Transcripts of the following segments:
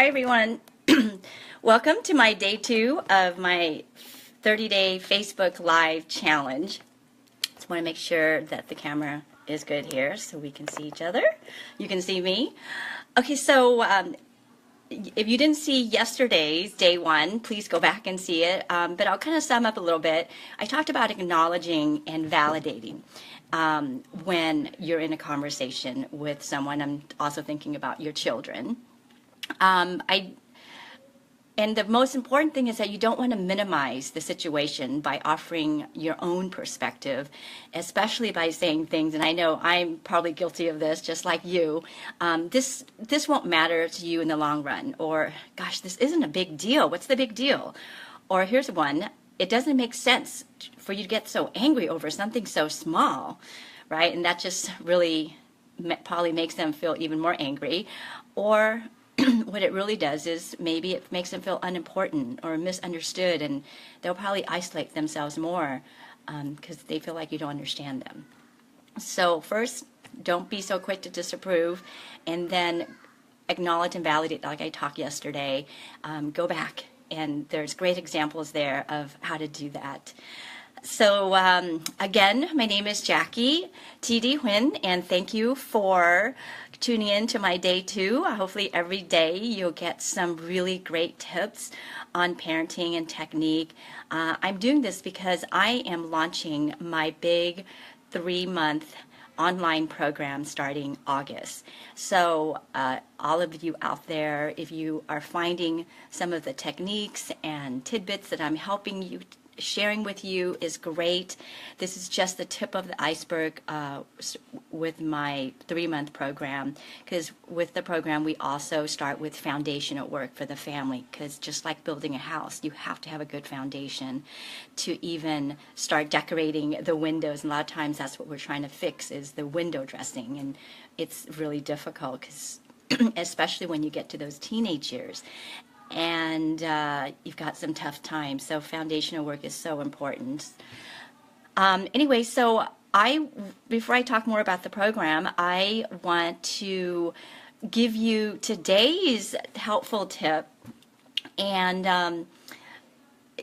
Hi everyone. Welcome to my day 2 of my 30-day Facebook Live challenge. Just want to make sure that the camera is good here so we can see each other. You can see me. Okay, so if you didn't see yesterday's day 1, please go back and see it. But I'll kind of sum up a little bit. I talked about acknowledging and validating when you're in a conversation with someone. I'm also thinking about your children. And the most important thing is that you don't want to minimize the situation by offering your own perspective, especially by saying things, and I know I'm probably guilty of this, just like you, this won't matter to you in the long run, or, gosh, this isn't a big deal. What's the big deal? Or here's one, it doesn't make sense for you to get so angry over something so small, right? And that just really probably makes them feel even more angry. Or what it really does is maybe it makes them feel unimportant or misunderstood, and they'll probably isolate themselves more because they feel like you don't understand them. So first, don't be so quick to disapprove, and then acknowledge and validate like I talked yesterday. Go back, and there's great examples there of how to do that. So again, my name is Jackie T.D. Huynh, and thank you for tuning in to my day 2. Hopefully every day you'll get some really great tips on parenting and technique. I'm doing this because I am launching my big 3-month online program starting August. So all of you out there, if you are finding some of the techniques and tidbits that I'm helping you sharing with you is great. This is just the tip of the iceberg with my 3-month program, because with the program we also start with foundational work for the family, because just like building a house, you have to have a good foundation to even start decorating the windows. And a lot of times that's what we're trying to fix, is the window dressing, and it's really difficult, because especially when you get to those teenage years and you've got some tough times. So foundational work is so important. Anyway, so before I talk more about the program, I want to give you today's helpful tip. And,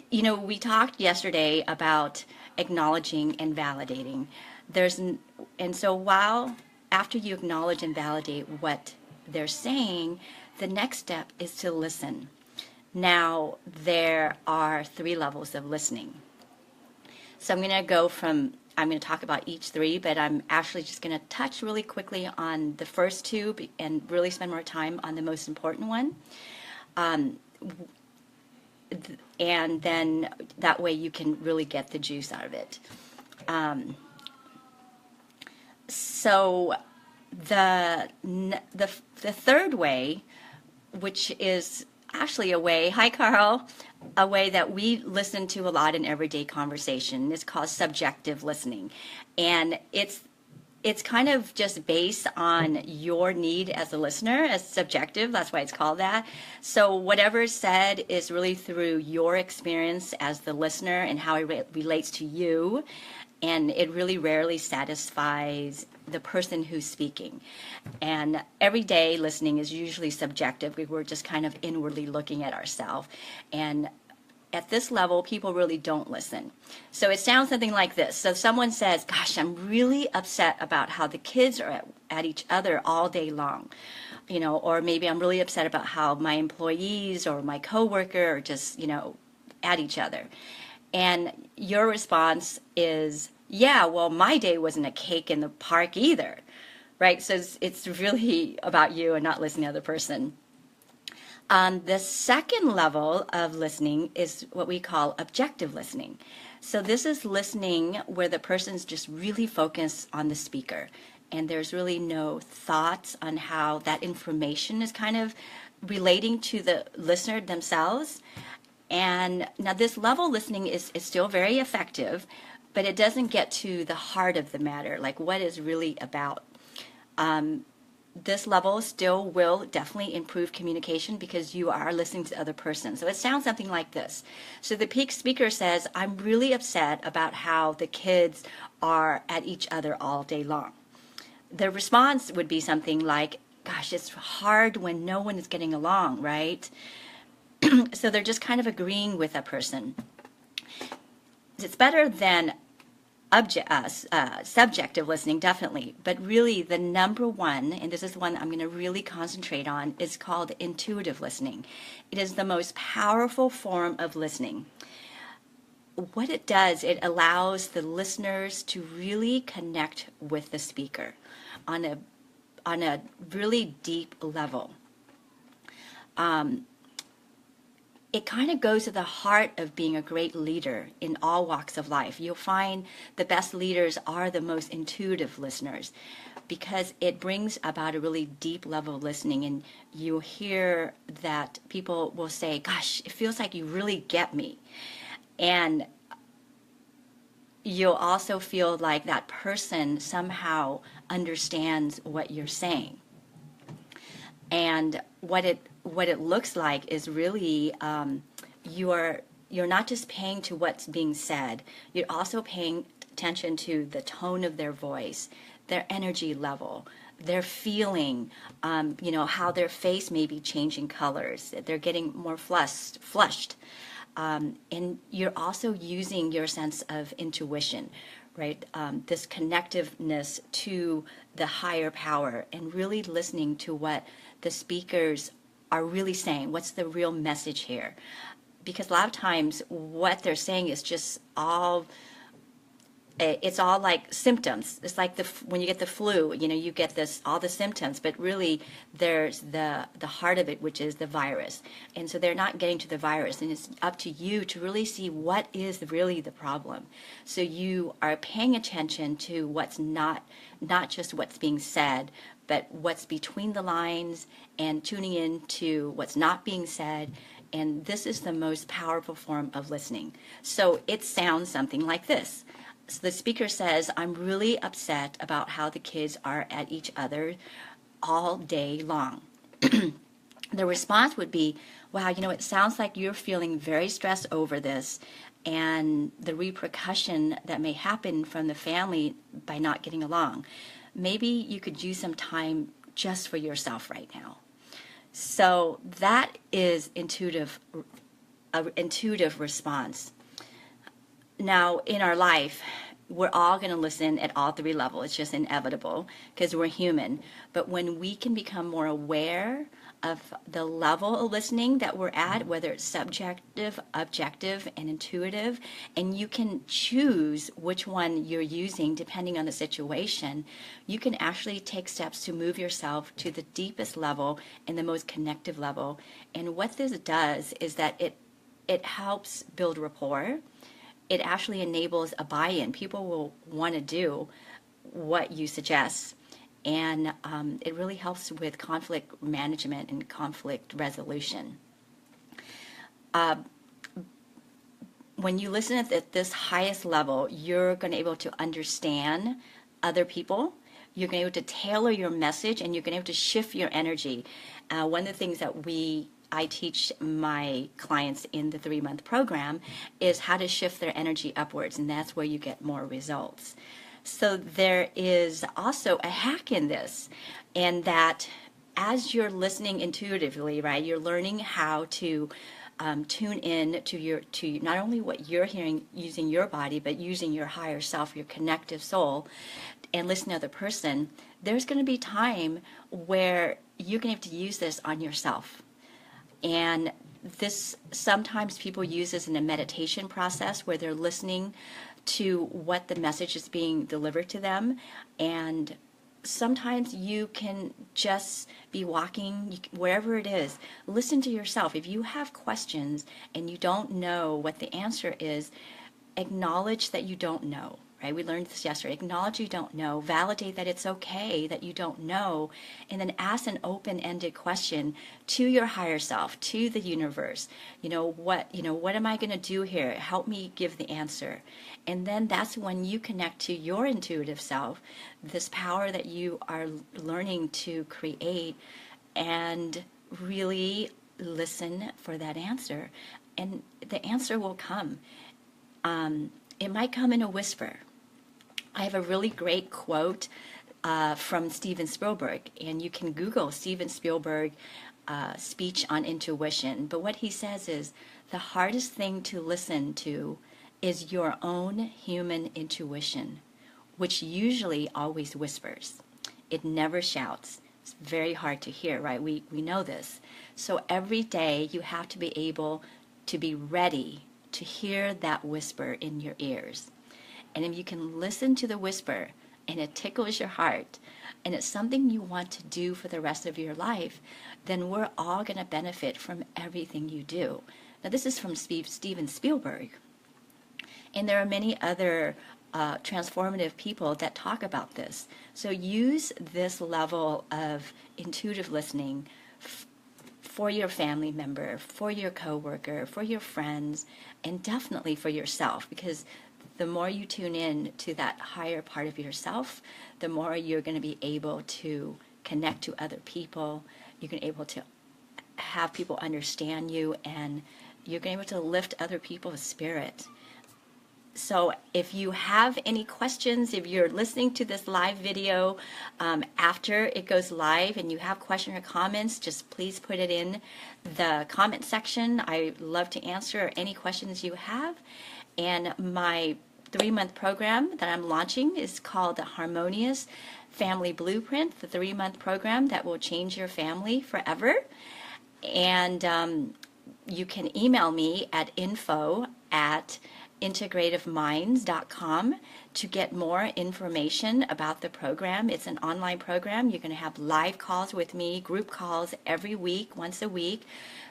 you know, we talked yesterday about acknowledging and validating. And so after you acknowledge and validate what they're saying, the next step is to listen. Now, there are 3 levels of listening. So I'm going to talk about each 3, but I'm actually just going to touch really quickly on the first 2 and really spend more time on the most important one. And then that way you can really get the juice out of it. So the third way, which is actually hi Carl, a way that we listen to a lot in everyday conversation, is called subjective listening. And it's kind of just based on your need as a listener, as subjective, that's why it's called that. So whatever is said is really through your experience as the listener and how it relates to you, and it really rarely satisfies the person who's speaking. And everyday listening is usually subjective. We're just kind of inwardly looking at ourselves. And at this level, people really don't listen. So it sounds something like this. So someone says, gosh, I'm really upset about how the kids are at each other all day long. You know, or maybe I'm really upset about how my employees or my coworker are just, at each other. And your response is, yeah, well, my day wasn't a cake in the park either, right? So it's really about you and not listening to the other person. The second level of listening is what we call objective listening. So this is listening where the person's just really focused on the speaker, and there's really no thoughts on how that information is kind of relating to the listener themselves. And now this level listening is still very effective, but it doesn't get to the heart of the matter, like what is really about. This level still will definitely improve communication because you are listening to the other person. So it sounds something like this. So the peak speaker says, I'm really upset about how the kids are at each other all day long. The response would be something like, gosh, it's hard when no one is getting along, right? So they're just kind of agreeing with a person. It's better than subjective listening, definitely. But really, the number one, and this is the one I'm going to really concentrate on, is called intuitive listening. It is the most powerful form of listening. What it does, it allows the listeners to really connect with the speaker on a really deep level. It kind of goes to the heart of being a great leader in all walks of life. You'll find the best leaders are the most intuitive listeners, because it brings about a really deep level of listening, and you hear that people will say, gosh, it feels like you really get me. And you'll also feel like that person somehow understands what you're saying. And what it looks like is really you're not just paying to what's being said, you're also paying attention to the tone of their voice, their energy level, their feeling, how their face may be changing colors, they're getting more flushed. And you're also using your sense of intuition, right? This connectiveness to the higher power, and really listening to what the speakers are really saying. What's the real message here? Because a lot of times what they're saying is just it's all like symptoms. It's like when you get the flu, you get all the symptoms, but really there's the heart of it, which is the virus. And so they're not getting to the virus, and it's up to you to really see what is really the problem. So you are paying attention to what's not just what's being said, but what's between the lines, and tuning in to what's not being said. And this is the most powerful form of listening. So it sounds something like this. So the speaker says, I'm really upset about how the kids are at each other all day long. The response would be, wow, it sounds like you're feeling very stressed over this, and the repercussion that may happen from the family by not getting along. Maybe you could use some time just for yourself right now. So that is intuitive response. Now, in our life, we're all going to listen at all three levels. It's just inevitable because we're human. But when we can become more aware of the level of listening that we're at, whether it's subjective, objective, and intuitive, and you can choose which one you're using depending on the situation, you can actually take steps to move yourself to the deepest level and the most connective level. And what this does is that it helps build rapport. It actually enables a buy-in. People will want to do what you suggest. And it really helps with conflict management and conflict resolution. When you listen at this highest level, you're going to be able to understand other people. You're going to be able to tailor your message, and you're going to be able to shift your energy. One of the things that I teach my clients in the 3-month program is how to shift their energy upwards, and that's where you get more results. So there is also a hack in this, and that as you're listening intuitively, right, you're learning how to tune in to not only what you're hearing using your body, but using your higher self, your connective soul, and listen to the other person. There's going to be time where you're going to have to use this on yourself. And this, sometimes people use this in a meditation process where they're listening to what the message is being delivered to them. And sometimes you can just be walking wherever it is. Listen to yourself. If you have questions and you don't know what the answer is, acknowledge that you don't know. Right? We learned this yesterday. Acknowledge you don't know. Validate that it's okay that you don't know. And then ask an open-ended question to your higher self, to the universe. What am I going to do here? Help me give the answer. And then that's when you connect to your intuitive self, this power that you are learning to create, and really listen for that answer. And the answer will come. It might come in a whisper. I have a really great quote from Steven Spielberg, and you can Google Steven Spielberg speech on intuition. But what he says is the hardest thing to listen to is your own human intuition, which usually always whispers. It never shouts. It's very hard to hear, right? We know this. So every day you have to be able to be ready to hear that whisper in your ears. And if you can listen to the whisper and it tickles your heart and it's something you want to do for the rest of your life, then we're all going to benefit from everything you do. Now, this is from Steven Spielberg. And there are many other transformative people that talk about this. So use this level of intuitive listening for your family member, for your coworker, for your friends, and definitely for yourself, because the more you tune in to that higher part of yourself, the more you're going to be able to connect to other people. You're going to be able to have people understand you, and you're going to be able to lift other people's spirit. So if you have any questions, if you're listening to this live video after it goes live and you have questions or comments, just please put it in the comment section. I love to answer any questions you have. And my 3-month program that I'm launching is called the Harmonious Family Blueprint, the 3-month program that will change your family forever. And you can email me at info@integrativeminds.com to get more information about the program. It's an online program. You're going to have live calls with me, group calls every week, once a week,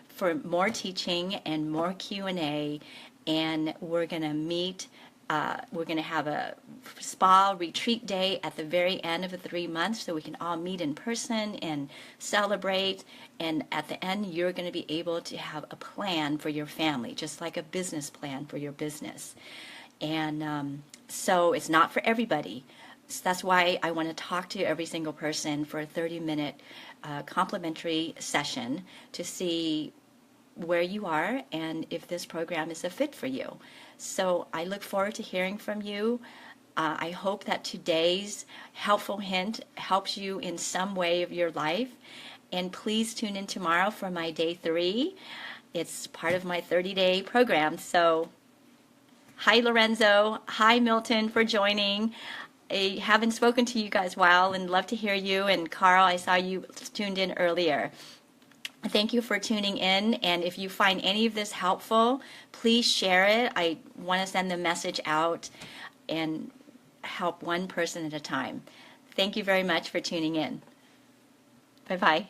for more teaching and more Q&A. And we're going to meet. We're going to have a spa retreat day at the very end of the 3 months so we can all meet in person and celebrate. And at the end, you're going to be able to have a plan for your family, just like a business plan for your business. And so it's not for everybody. So that's why I want to talk to every single person for a 30-minute complimentary session to see where you are and if this program is a fit for you. So I look forward to hearing from you. I hope that today's helpful hint helps you in some way of your life. And please tune in tomorrow for my day 3. It's part of my 30-day program. So hi, Lorenzo. Hi, Milton, for joining. I haven't spoken to you guys a while and love to hear you. And Carl, I saw you tuned in earlier. Thank you for tuning in, and if you find any of this helpful, please share it. I want to send the message out and help one person at a time. Thank you very much for tuning in. Bye-bye.